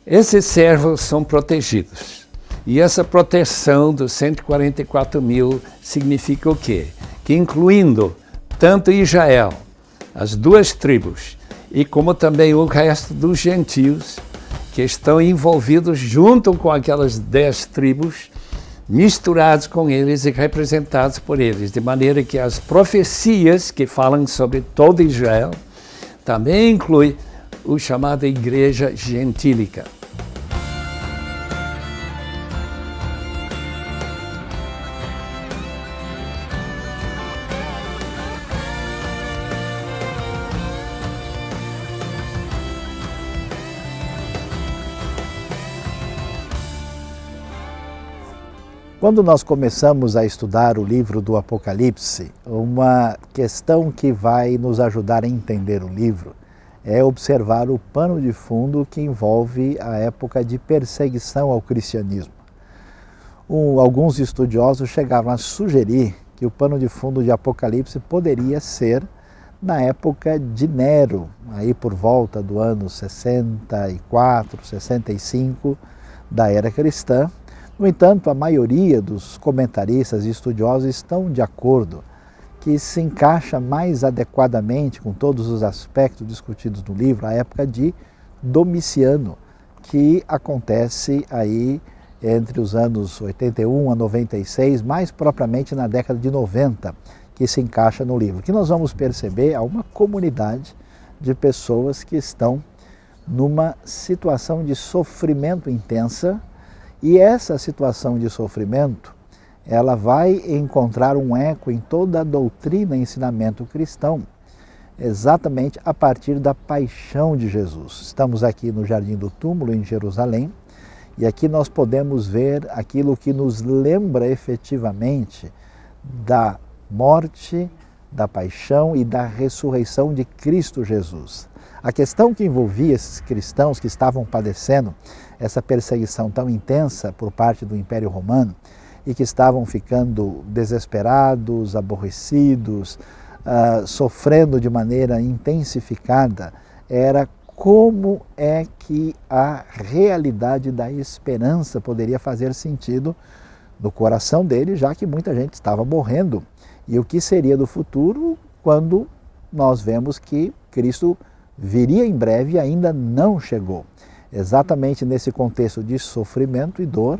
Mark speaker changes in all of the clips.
Speaker 1: Esses servos são protegidos. E essa proteção dos 144 mil significa o quê? Que incluindo tanto Israel, as duas tribos, e como também o resto dos gentios, que estão envolvidos junto com aquelas 10 tribos, misturados com eles e representados por eles, de maneira que as profecias que falam sobre todo Israel também inclui o chamado Igreja Gentílica.
Speaker 2: Quando nós começamos a estudar o livro do Apocalipse, uma questão que vai nos ajudar a entender o livro é observar o pano de fundo que envolve a época de perseguição ao cristianismo. Alguns estudiosos chegaram a sugerir que o pano de fundo de Apocalipse poderia ser na época de Nero, aí por volta do ano 64, 65 da era cristã. No entanto, a maioria dos comentaristas e estudiosos estão de acordo que se encaixa mais adequadamente com todos os aspectos discutidos no livro a época de Domiciano, que acontece aí entre os anos 81 a 96, mais propriamente na década de 90, que se encaixa no livro. Que nós vamos perceber há uma comunidade de pessoas que estão numa situação de sofrimento intensa. E essa situação de sofrimento, ela vai encontrar um eco em toda a doutrina e ensinamento cristão, exatamente a partir da paixão de Jesus. Estamos aqui no Jardim do Túmulo, em Jerusalém, e aqui nós podemos ver aquilo que nos lembra efetivamente da morte, da paixão e da ressurreição de Cristo Jesus. A questão que envolvia esses cristãos que estavam padecendo essa perseguição tão intensa por parte do Império Romano e que estavam ficando desesperados, aborrecidos, sofrendo de maneira intensificada, era como é que a realidade da esperança poderia fazer sentido no coração deles, já que muita gente estava morrendo. E o que seria do futuro quando nós vemos que Cristo viria em breve e ainda não chegou. Exatamente nesse contexto de sofrimento e dor,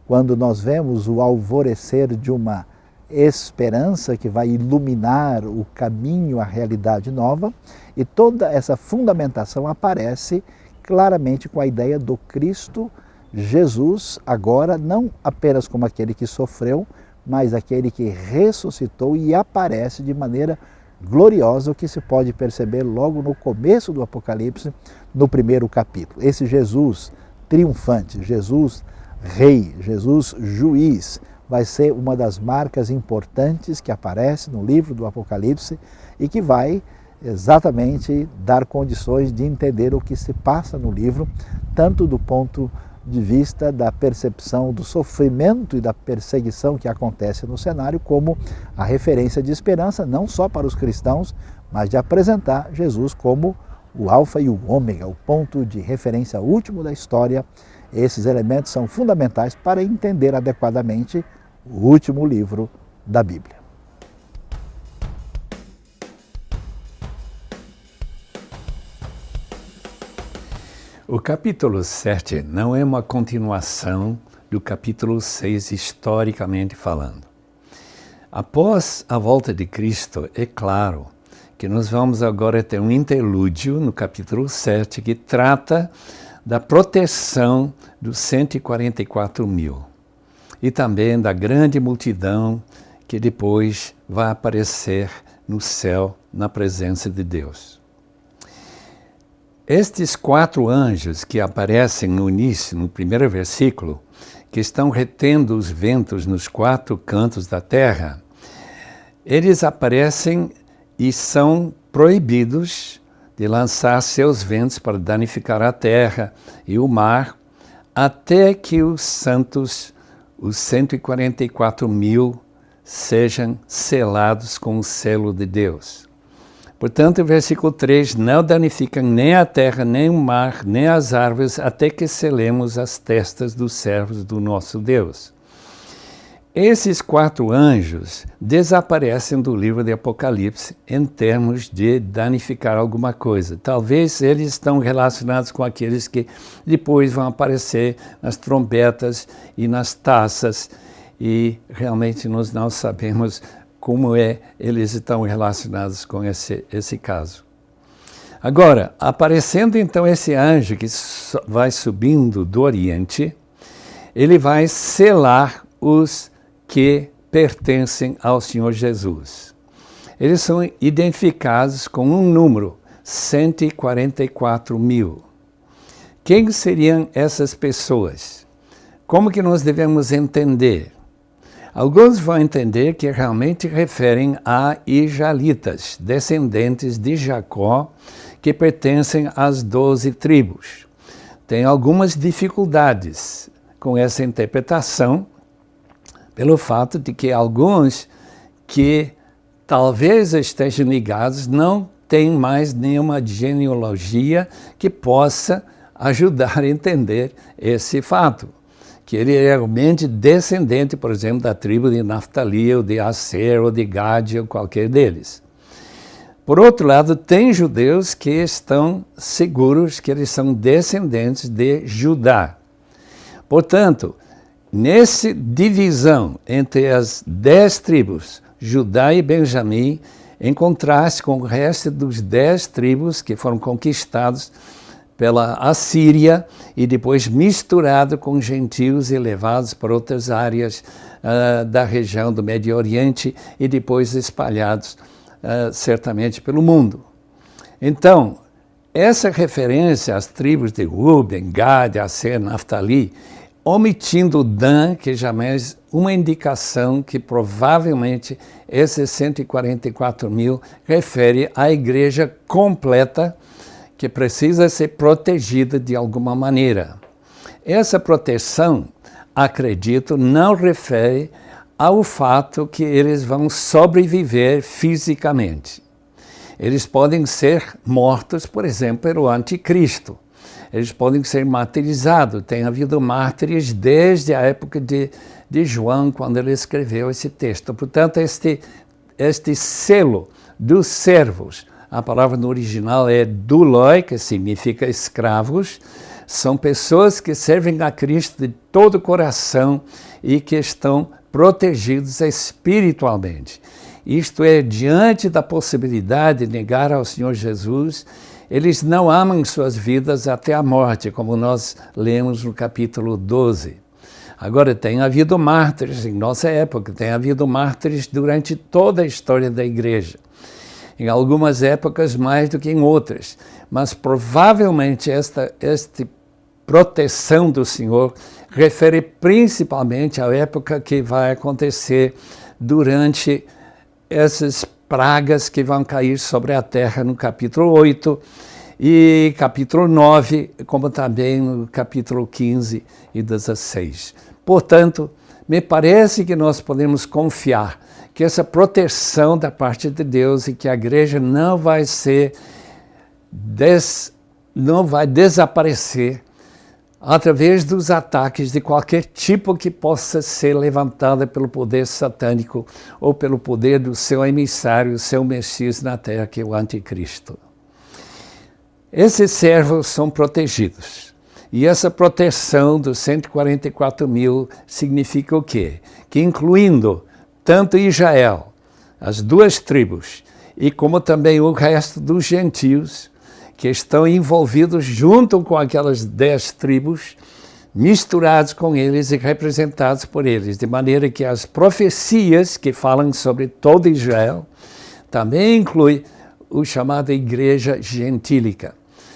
Speaker 2: quando nós vemos o alvorecer de uma esperança que vai iluminar o caminho à realidade nova, e toda essa fundamentação aparece claramente com a ideia do Cristo Jesus, agora não apenas como aquele que sofreu, mas aquele que ressuscitou e aparece de maneira gloriosa, o que se pode perceber logo no começo do Apocalipse, no primeiro capítulo. Esse Jesus triunfante, Jesus rei, Jesus juiz, vai ser uma das marcas importantes que aparece no livro do Apocalipse e que vai exatamente dar condições de entender o que se passa no livro, tanto do ponto de vista da percepção do sofrimento e da perseguição que acontece no cenário, como a referência de esperança, não só para os cristãos, mas de apresentar Jesus como o alfa e o ômega, o ponto de referência último da história. Esses elementos são fundamentais para entender adequadamente o último livro da Bíblia.
Speaker 1: O capítulo 7 não é uma continuação do capítulo 6, historicamente falando. Após a volta de Cristo, é claro que nós vamos agora ter um interlúdio no capítulo 7 que trata da proteção dos 144 mil e também da grande multidão que depois vai aparecer no céu na presença de Deus. Estes 4 anjos que aparecem no início, no primeiro versículo, que estão retendo os ventos nos 4 cantos da terra, eles aparecem e são proibidos de lançar seus ventos para danificar a terra e o mar, até que os santos, os 144 mil, sejam selados com o selo de Deus. Portanto, o versículo 3, não danificam nem a terra, nem o mar, nem as árvores, até que selemos as testas dos servos do nosso Deus. Esses 4 anjos desaparecem do livro de Apocalipse em termos de danificar alguma coisa. Talvez eles estão relacionados com aqueles que depois vão aparecer nas trombetas e nas taças, e realmente nós não sabemos como eles estão relacionados com esse caso. Agora, aparecendo então esse anjo que vai subindo do Oriente, ele vai selar os que pertencem ao Senhor Jesus. Eles são identificados com um número, 144 mil. Quem seriam essas pessoas? Como que nós devemos entender? Alguns vão entender que realmente referem a israelitas, descendentes de Jacó, que pertencem às 12 tribos. Tem algumas dificuldades com essa interpretação, pelo fato de que alguns que talvez estejam ligados não têm mais nenhuma genealogia que possa ajudar a entender esse fato. Que ele é realmente descendente, por exemplo, da tribo de Naftali, ou de Aser, ou de Gad, ou qualquer deles. Por outro lado, tem judeus que estão seguros que eles são descendentes de Judá. Portanto, nessa divisão entre as 10 tribos, Judá e Benjamim, em contraste com o resto dos 10 tribos que foram conquistados pela Assíria e depois misturado com gentios e levados para outras áreas da região do Médio Oriente e depois espalhados certamente pelo mundo. Então, essa referência às tribos de Ruben, Gad, Aser, Naftali, omitindo Dan, que jamais uma indicação que provavelmente esses 144 mil refere à igreja completa que precisa ser protegida de alguma maneira. Essa proteção, acredito, não refere ao fato que eles vão sobreviver fisicamente. Eles podem ser mortos, por exemplo, pelo anticristo. Eles podem ser martirizados. Tem havido mártires desde a época de João, quando ele escreveu esse texto. Portanto, este selo dos servos, a palavra no original é douloi, que significa escravos, são pessoas que servem a Cristo de todo o coração e que estão protegidos espiritualmente. Isto é, diante da possibilidade de negar ao Senhor Jesus, eles não amam suas vidas até a morte, como nós lemos no capítulo 12. Agora, tem havido mártires em nossa época, tem havido mártires durante toda a história da igreja. Em algumas épocas mais do que em outras, mas provavelmente esta proteção do Senhor refere principalmente à época que vai acontecer durante essas pragas que vão cair sobre a terra no capítulo 8 e capítulo 9, como também no capítulo 15 e 16. Portanto, me parece que nós podemos confiar que essa proteção da parte de Deus e que a igreja não vai desaparecer através dos ataques de qualquer tipo que possa ser levantada pelo poder satânico ou pelo poder do seu emissário, o seu Messias na terra, que é o anticristo. Esses servos são protegidos. E essa proteção dos 144 mil significa o quê? Que incluindo tanto Israel, as 2 tribos, e como também o resto dos gentios, que estão envolvidos junto com aquelas 10 tribos, misturados com eles e representados por eles, de maneira que as profecias que falam sobre todo Israel também inclui o chamado igreja gentílica,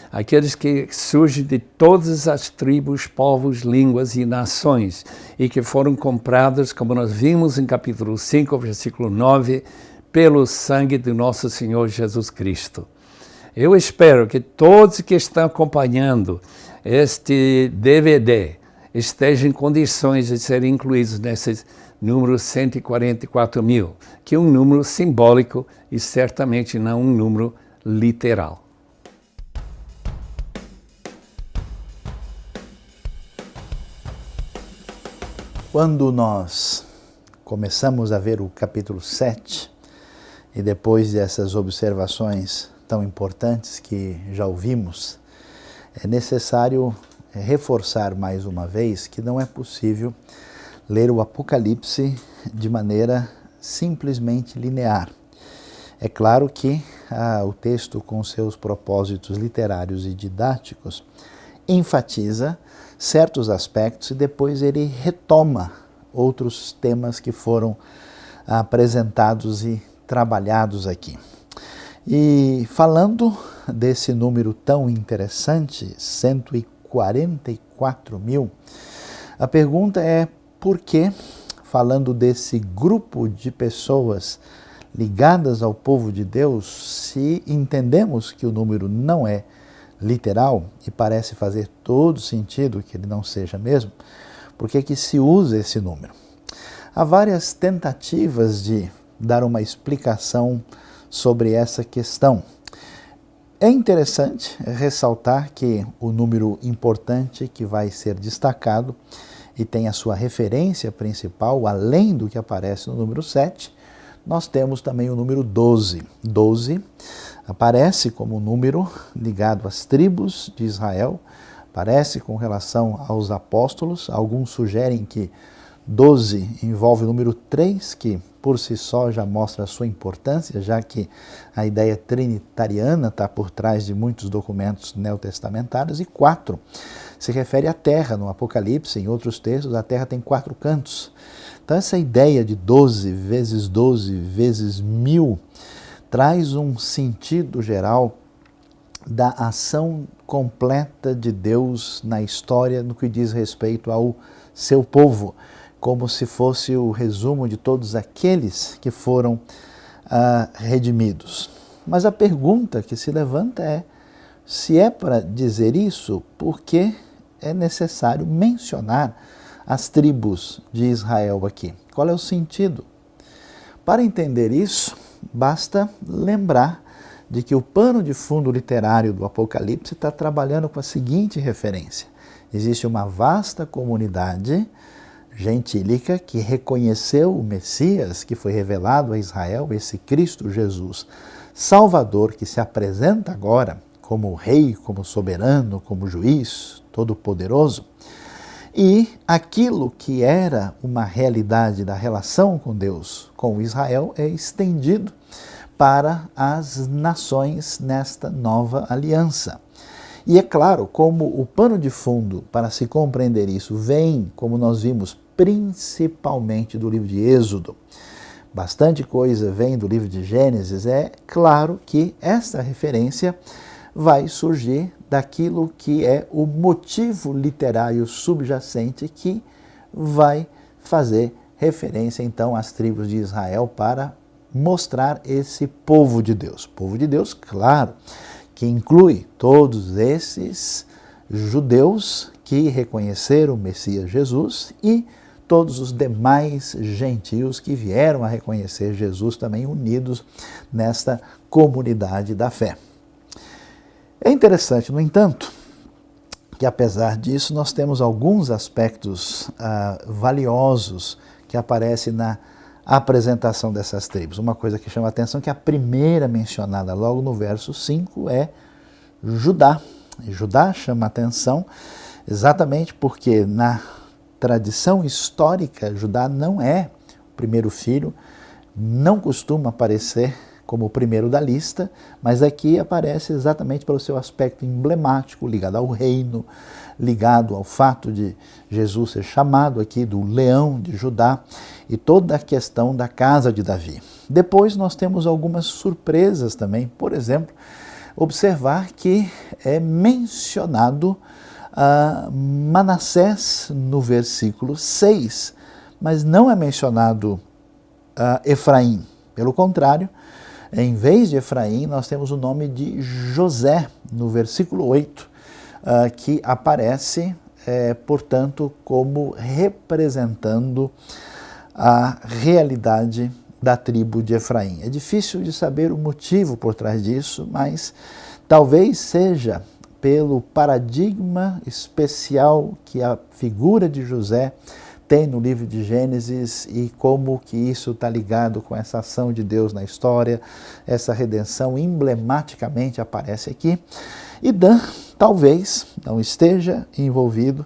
Speaker 1: aqueles que surgem de todas as tribos, povos, línguas e nações, e que foram comprados, como nós vimos em capítulo 5, versículo 9, pelo sangue do nosso Senhor Jesus Cristo. Eu espero que todos que estão acompanhando este DVD estejam em condições de serem incluídos número 144.000, que é um número simbólico e certamente não um número literal.
Speaker 2: Quando nós começamos a ver o capítulo 7, e depois dessas observações tão importantes que já ouvimos, é necessário reforçar mais uma vez que não é possível ler o Apocalipse de maneira simplesmente linear. É claro que o texto, com seus propósitos literários e didáticos, enfatiza certos aspectos e depois ele retoma outros temas que foram apresentados e trabalhados aqui. E falando desse número tão interessante, 144.000, a pergunta é por que, falando desse grupo de pessoas ligadas ao povo de Deus, se entendemos que o número não é literal, e parece fazer todo sentido que ele não seja mesmo, por que se usa esse número? Há várias tentativas de dar uma explicação sobre essa questão. É interessante ressaltar que o número importante que vai ser destacado e tem a sua referência principal, além do que aparece no número 7, nós temos também o número 12. 12 aparece como um número ligado às tribos de Israel, aparece com relação aos apóstolos. Alguns sugerem que 12 envolve o número 3, que por si só já mostra a sua importância, já que a ideia trinitariana está por trás de muitos documentos neotestamentários, e 4 se refere à terra. No Apocalipse, em outros textos, a terra tem 4 cantos. Então essa ideia de 12 vezes 1000 traz um sentido geral da ação completa de Deus na história no que diz respeito ao seu povo, como se fosse o resumo de todos aqueles que foram redimidos. Mas a pergunta que se levanta é, se é para dizer isso, por que é necessário mencionar as tribos de Israel aqui? Qual é o sentido? Para entender isso, basta lembrar de que o pano de fundo literário do Apocalipse está trabalhando com a seguinte referência. Existe uma vasta comunidade gentílica que reconheceu o Messias que foi revelado a Israel, esse Cristo Jesus, Salvador, que se apresenta agora como rei, como soberano, como juiz, todo-poderoso. E aquilo que era uma realidade da relação com Deus, com Israel, é estendido para as nações nesta nova aliança. E é claro, como o pano de fundo para se compreender isso vem, como nós vimos, principalmente do livro de Êxodo, bastante coisa vem do livro de Gênesis, é claro que esta referência vai surgir daquilo que é o motivo literário subjacente que vai fazer referência então às tribos de Israel para mostrar esse povo de Deus. Povo de Deus, claro, que inclui todos esses judeus que reconheceram o Messias Jesus e todos os demais gentios que vieram a reconhecer Jesus também unidos nesta comunidade da fé. É interessante, no entanto, que apesar disso nós temos alguns aspectos valiosos que aparecem na apresentação dessas tribos. Uma coisa que chama a atenção é que a primeira mencionada logo no verso 5 é Judá. E Judá chama a atenção exatamente porque na tradição histórica Judá não é o primeiro filho, não costuma aparecer como o primeiro da lista, mas aqui aparece exatamente pelo seu aspecto emblemático, ligado ao reino, ligado ao fato de Jesus ser chamado aqui do leão de Judá e toda a questão da casa de Davi. Depois nós temos algumas surpresas também, por exemplo, observar que é mencionado Manassés no versículo 6, mas não é mencionado Efraim. Pelo contrário, em vez de Efraim, nós temos o nome de José no versículo 8, que aparece, portanto, como representando a realidade da tribo de Efraim. É difícil de saber o motivo por trás disso, mas talvez seja pelo paradigma especial que a figura de José tem no livro de Gênesis e como que isso está ligado com essa ação de Deus na história, essa redenção emblematicamente aparece aqui. E Dan talvez não esteja envolvido.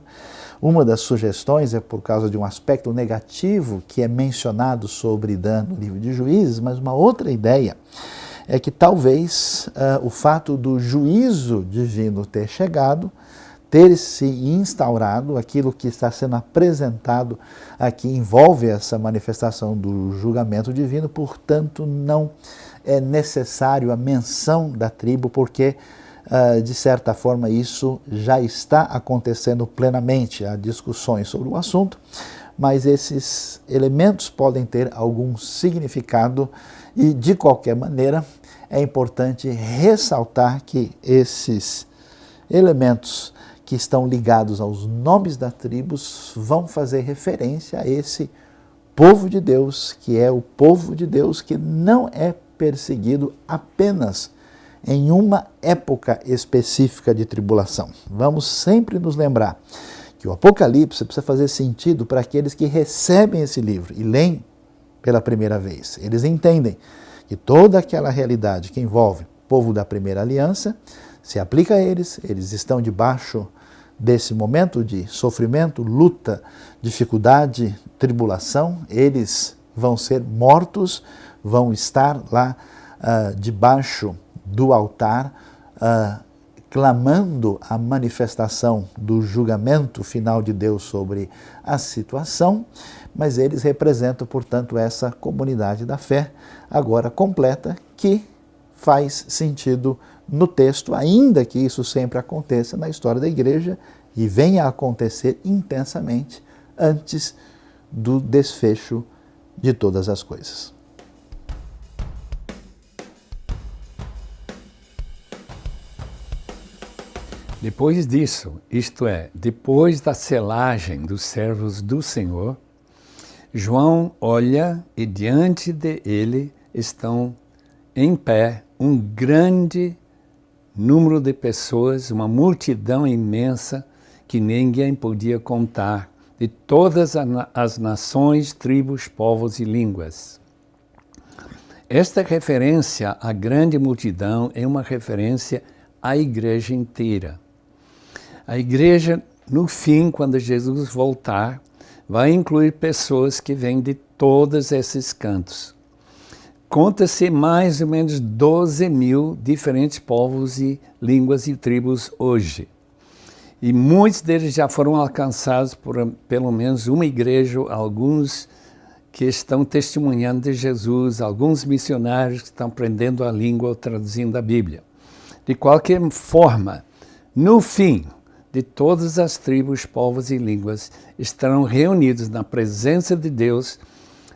Speaker 2: Uma das sugestões é por causa de um aspecto negativo que é mencionado sobre Dan no livro de Juízes, mas uma outra ideia é que talvez o fato do juízo divino ter chegado, ter se instaurado, aquilo que está sendo apresentado aqui envolve essa manifestação do julgamento divino, portanto não é necessário a menção da tribo, porque de certa forma isso já está acontecendo plenamente. Há discussões sobre o assunto, mas esses elementos podem ter algum significado e, de qualquer maneira, é importante ressaltar que esses elementos que estão ligados aos nomes das tribos vão fazer referência a esse povo de Deus, que é o povo de Deus que não é perseguido apenas em uma época específica de tribulação. Vamos sempre nos lembrar que o Apocalipse precisa fazer sentido para aqueles que recebem esse livro e leem pela primeira vez. Eles entendem que toda aquela realidade que envolve o povo da primeira aliança se aplica a eles, eles estão debaixo desse momento de sofrimento, luta, dificuldade, tribulação, eles vão ser mortos, vão estar lá debaixo do altar, clamando a manifestação do julgamento final de Deus sobre a situação, mas eles representam, portanto, essa comunidade da fé, agora completa, que faz sentido no texto, ainda que isso sempre aconteça na história da igreja e venha a acontecer intensamente antes do desfecho de todas as coisas.
Speaker 1: Depois disso, isto é, depois da selagem dos servos do Senhor, João olha e diante dele estão em pé um grande número de pessoas, uma multidão imensa que ninguém podia contar, de todas as nações, tribos, povos e línguas. Esta referência à grande multidão é uma referência à igreja inteira. A igreja, no fim, quando Jesus voltar, vai incluir pessoas que vêm de todos esses cantos. Conta-se mais ou menos 12 mil diferentes povos e línguas e tribos hoje. E muitos deles já foram alcançados por pelo menos uma igreja, alguns que estão testemunhando de Jesus, alguns missionários que estão aprendendo a língua ou traduzindo a Bíblia. De qualquer forma, no fim, de todas as tribos, povos e línguas estarão reunidos na presença de Deus,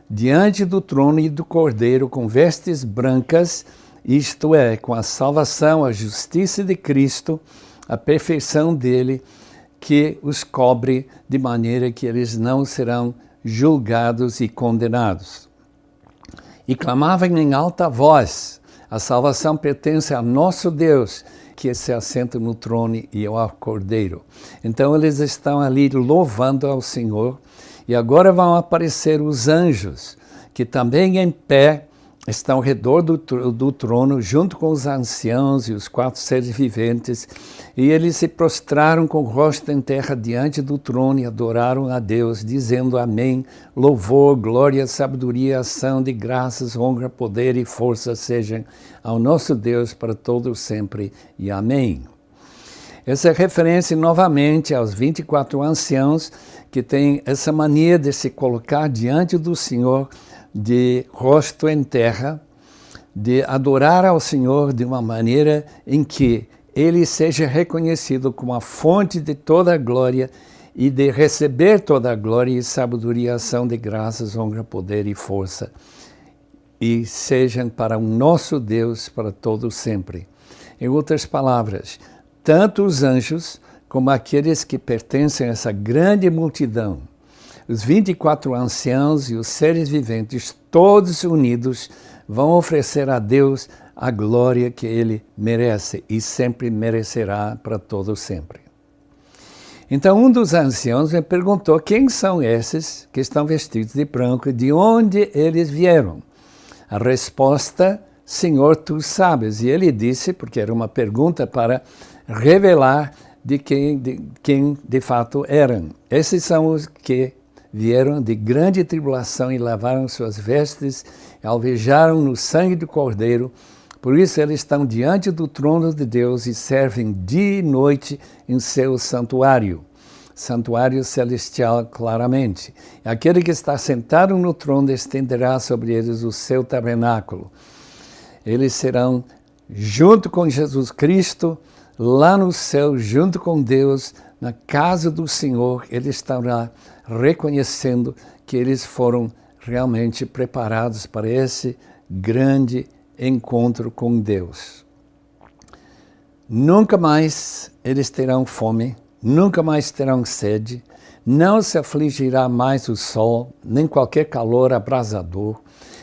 Speaker 1: diante do trono e do Cordeiro, com vestes brancas, isto é, com a salvação, a justiça de Cristo, a perfeição dele, que os cobre de maneira que eles não serão julgados e condenados. E clamavam em alta voz: a salvação pertence ao nosso Deus, que se assenta no trono e ao Cordeiro. Então eles estão ali louvando ao Senhor, e agora vão aparecer os anjos, que também em pé estão ao redor do trono, junto com os anciãos e os 4 seres viventes, e eles se prostraram com o rosto em terra diante do trono e adoraram a Deus, dizendo amém, louvor, glória, sabedoria, ação de graças, honra, poder e força sejam ao nosso Deus para todos sempre, e amém. Essa é referência novamente aos 24 anciãos que têm essa mania de se colocar diante do Senhor de rosto em terra, de adorar ao Senhor de uma maneira em que Ele seja reconhecido como a fonte de toda a glória e de receber toda a glória e sabedoria, ação de graças, honra, poder e força, e sejam para o nosso Deus para todo sempre. Em outras palavras, tanto os anjos como aqueles que pertencem a essa grande multidão os 24 anciãos e os seres viventes, todos unidos, vão oferecer a Deus a glória que Ele merece e sempre merecerá para todo sempre. Então um dos anciãos me perguntou quem são esses que estão vestidos de branco e de onde eles vieram. A resposta, Senhor, tu sabes. E ele disse, porque era uma pergunta para revelar de quem de fato eram. Esses são os que vieram de grande tribulação e lavaram suas vestes, e alvejaram no sangue do Cordeiro. Por isso eles estão diante do trono de Deus e servem dia e noite em seu santuário. Santuário celestial, claramente. Aquele que está sentado no trono estenderá sobre eles o seu tabernáculo. Eles serão, junto com Jesus Cristo, lá no céu, junto com Deus, na casa do Senhor. Ele estará reconhecendo que eles foram realmente preparados para esse grande encontro com Deus. Nunca mais eles terão fome, nunca mais terão sede, não se afligirá mais o sol, nem qualquer calor abrasador,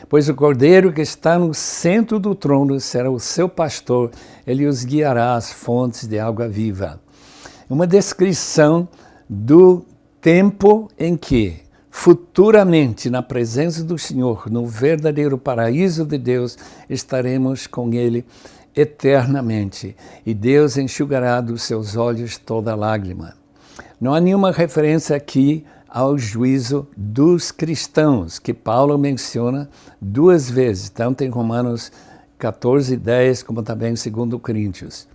Speaker 1: pois o Cordeiro que está no centro do trono será o seu pastor, ele os guiará às fontes de água viva. Uma descrição do tempo em que, futuramente, na presença do Senhor, no verdadeiro paraíso de Deus, estaremos com Ele eternamente, e Deus enxugará dos seus olhos toda lágrima. Não há nenhuma referência aqui ao juízo dos cristãos, que Paulo menciona 2 vezes, tanto em Romanos 14:10, como também em 2 Coríntios.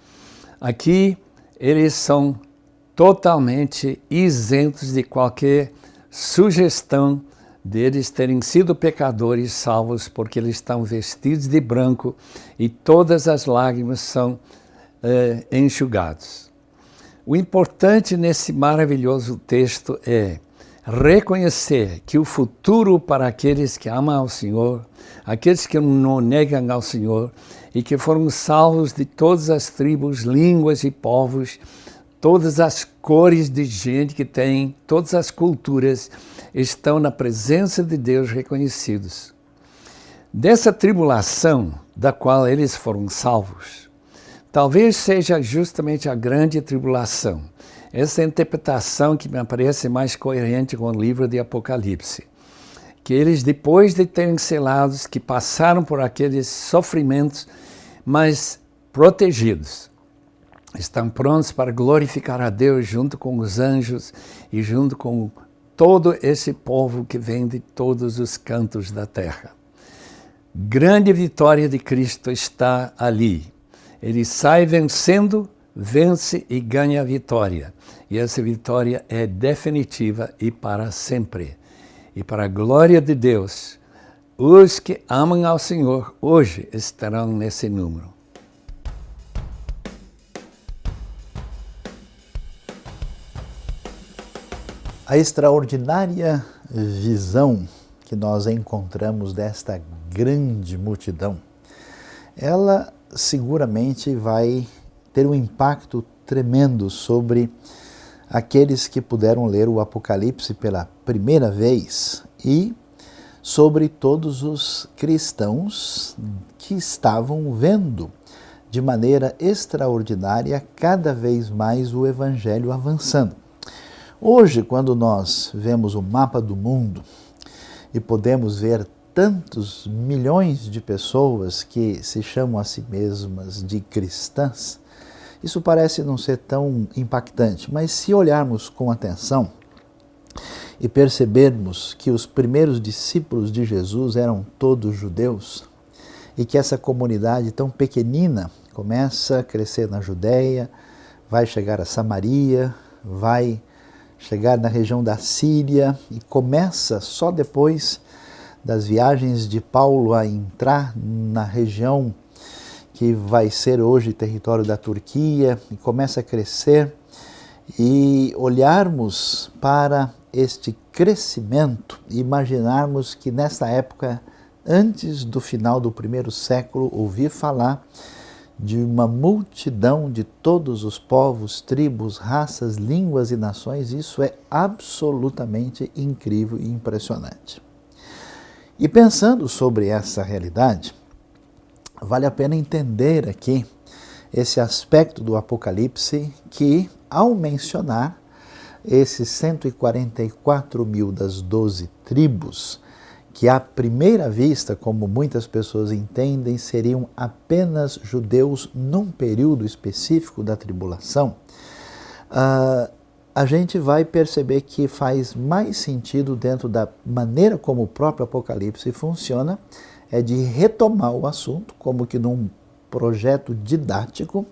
Speaker 1: Aqui, eles são totalmente isentos de qualquer sugestão deles terem sido pecadores salvos, porque eles estão vestidos de branco e todas as lágrimas são enxugadas. O importante nesse maravilhoso texto é reconhecer que o futuro para aqueles que amam ao Senhor, aqueles que não negam ao Senhor e que foram salvos de todas as tribos, línguas e povos, todas as cores de gente que tem, todas as culturas, estão na presença de Deus reconhecidos. Dessa tribulação da qual eles foram salvos, talvez seja justamente a grande tribulação. Essa interpretação que me parece mais coerente com o livro de Apocalipse. Que eles, depois de terem selados, que passaram por aqueles sofrimentos, mas protegidos, estão prontos para glorificar a Deus junto com os anjos e junto com todo esse povo que vem de todos os cantos da terra. Grande vitória de Cristo está ali. Ele sai vencendo, vence e ganha a vitória. E essa vitória é definitiva e para sempre. E para a glória de Deus, os que amam ao Senhor hoje estarão nesse número.
Speaker 2: A extraordinária visão que nós encontramos desta grande multidão, ela seguramente vai ter um impacto tremendo sobre aqueles que puderam ler o Apocalipse pela primeira vez e sobre todos os cristãos que estavam vendo de maneira extraordinária cada vez mais o Evangelho avançando. Hoje, quando nós vemos o mapa do mundo e podemos ver tantos milhões de pessoas que se chamam a si mesmas de cristãs, isso parece não ser tão impactante, mas se olharmos com atenção e percebermos que os primeiros discípulos de Jesus eram todos judeus e que essa comunidade tão pequenina começa a crescer na Judéia, vai chegar a Samaria, vai chegar na região da Síria e começa só depois das viagens de Paulo a entrar na região que vai ser hoje território da Turquia, e começa a crescer, e olharmos para este crescimento e imaginarmos que nessa época, antes do final do 1º século, ouvir falar de uma multidão de todos os povos, tribos, raças, línguas e nações. Isso é absolutamente incrível e impressionante. E pensando sobre essa realidade, vale a pena entender aqui esse aspecto do Apocalipse que, ao mencionar esses 144 mil das 12 tribos, que à primeira vista, como muitas pessoas entendem, seriam apenas judeus num período específico da tribulação, a gente vai perceber que faz mais sentido, dentro da maneira como o próprio Apocalipse funciona, é de retomar o assunto como que num projeto didático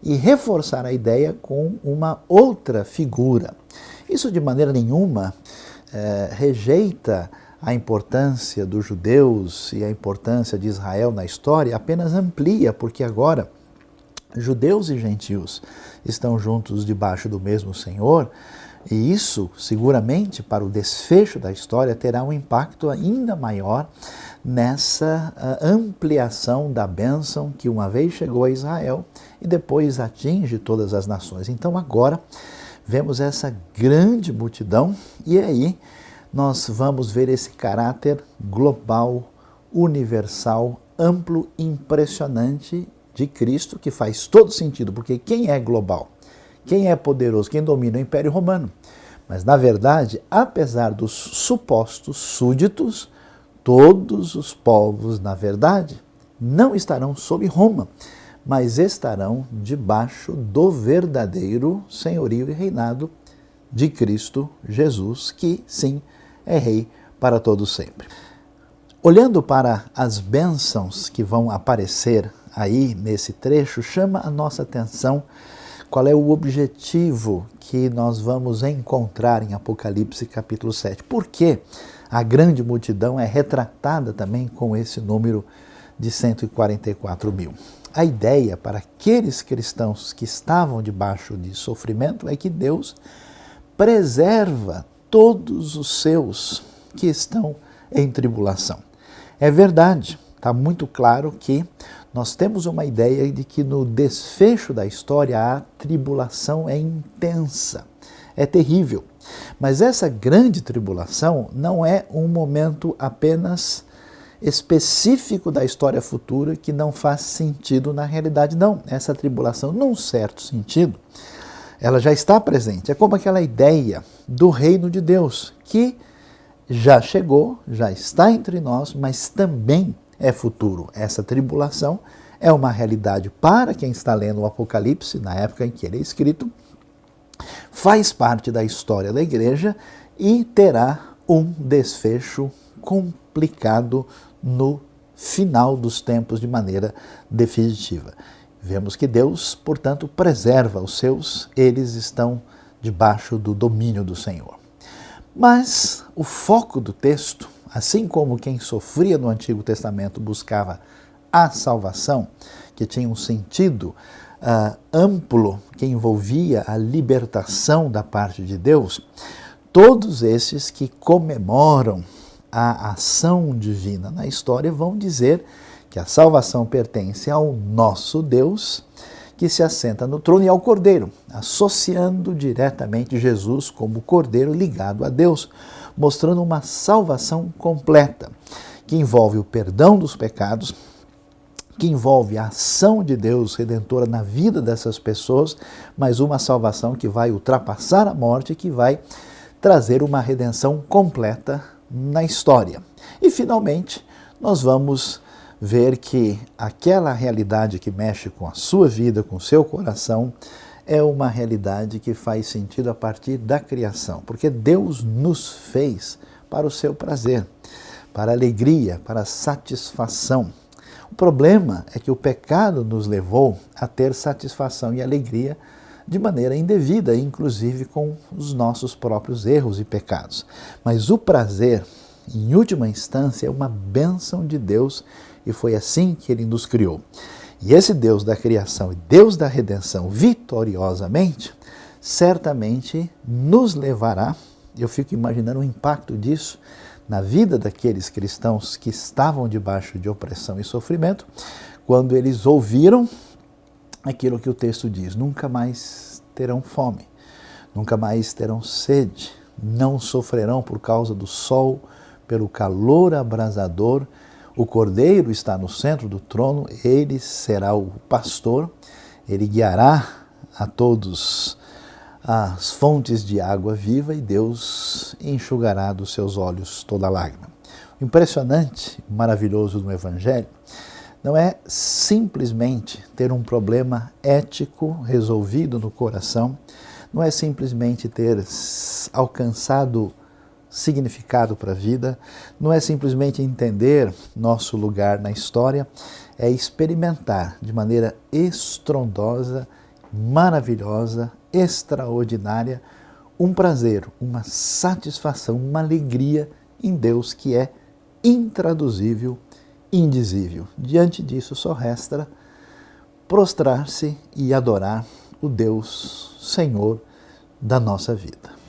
Speaker 2: e reforçar a ideia com uma outra figura. Isso de maneira nenhuma rejeita a importância dos judeus e a importância de Israel na história, apenas amplia, porque agora judeus e gentios estão juntos debaixo do mesmo Senhor, e isso seguramente para o desfecho da história terá um impacto ainda maior nessa ampliação da bênção que uma vez chegou a Israel e depois atinge todas as nações. Então agora vemos essa grande multidão e aí nós vamos ver esse caráter global, universal, amplo, impressionante de Cristo, que faz todo sentido, porque quem é global? Quem é poderoso? Quem domina o Império Romano? Mas, na verdade, apesar dos supostos súditos, todos os povos, na verdade, não estarão sob Roma, mas estarão debaixo do verdadeiro senhorio e reinado de Cristo Jesus, que, sim, é rei para todo sempre. Olhando para as bênçãos que vão aparecer aí nesse trecho, chama a nossa atenção qual é o objetivo que nós vamos encontrar em Apocalipse capítulo 7. Por que a grande multidão é retratada também com esse número de 144 mil? A ideia para aqueles cristãos que estavam debaixo de sofrimento é que Deus preserva todos os seus que estão em tribulação. É verdade, está muito claro que nós temos uma ideia de que no desfecho da história a tribulação é intensa, é terrível. Mas essa grande tribulação não é um momento apenas específico da história futura que não faz sentido na realidade, não. Essa tribulação, num certo sentido, ela já está presente. É como aquela ideia do reino de Deus, que já chegou, já está entre nós, mas também é futuro. Essa tribulação é uma realidade para quem está lendo o Apocalipse, na época em que ele é escrito, faz parte da história da igreja e terá um desfecho complicado no final dos tempos de maneira definitiva. Vemos que Deus, portanto, preserva os seus, eles estão debaixo do domínio do Senhor. Mas o foco do texto, assim como quem sofria no Antigo Testamento buscava a salvação, que tinha um sentido amplo, que envolvia a libertação da parte de Deus, todos esses que comemoram a ação divina na história vão dizer que a salvação pertence ao nosso Deus, que se assenta no trono, e ao Cordeiro, associando diretamente Jesus como Cordeiro ligado a Deus, mostrando uma salvação completa, que envolve o perdão dos pecados, que envolve a ação de Deus redentora na vida dessas pessoas, mas uma salvação que vai ultrapassar a morte e que vai trazer uma redenção completa na história. E, finalmente, nós vamos ver que aquela realidade que mexe com a sua vida, com o seu coração, é uma realidade que faz sentido a partir da criação, porque Deus nos fez para o seu prazer, para a alegria, para a satisfação. O problema é que o pecado nos levou a ter satisfação e alegria de maneira indevida, inclusive com os nossos próprios erros e pecados. Mas o prazer, em última instância, é uma bênção de Deus, e foi assim que Ele nos criou. E esse Deus da criação e Deus da redenção, vitoriosamente, certamente nos levará, eu fico imaginando o impacto disso na vida daqueles cristãos que estavam debaixo de opressão e sofrimento, quando eles ouviram aquilo que o texto diz: nunca mais terão fome, nunca mais terão sede, não sofrerão por causa do sol, pelo calor abrasador. O Cordeiro está no centro do trono, ele será o pastor, ele guiará a todos as fontes de água viva e Deus enxugará dos seus olhos toda lágrima. O impressionante, maravilhoso do Evangelho não é simplesmente ter um problema ético resolvido no coração, não é simplesmente ter alcançado significado para a vida, não é simplesmente entender nosso lugar na história, é experimentar de maneira estrondosa, maravilhosa, extraordinária, um prazer, uma satisfação, uma alegria em Deus que é intraduzível, indizível. Diante disso só resta prostrar-se e adorar o Deus Senhor da nossa vida.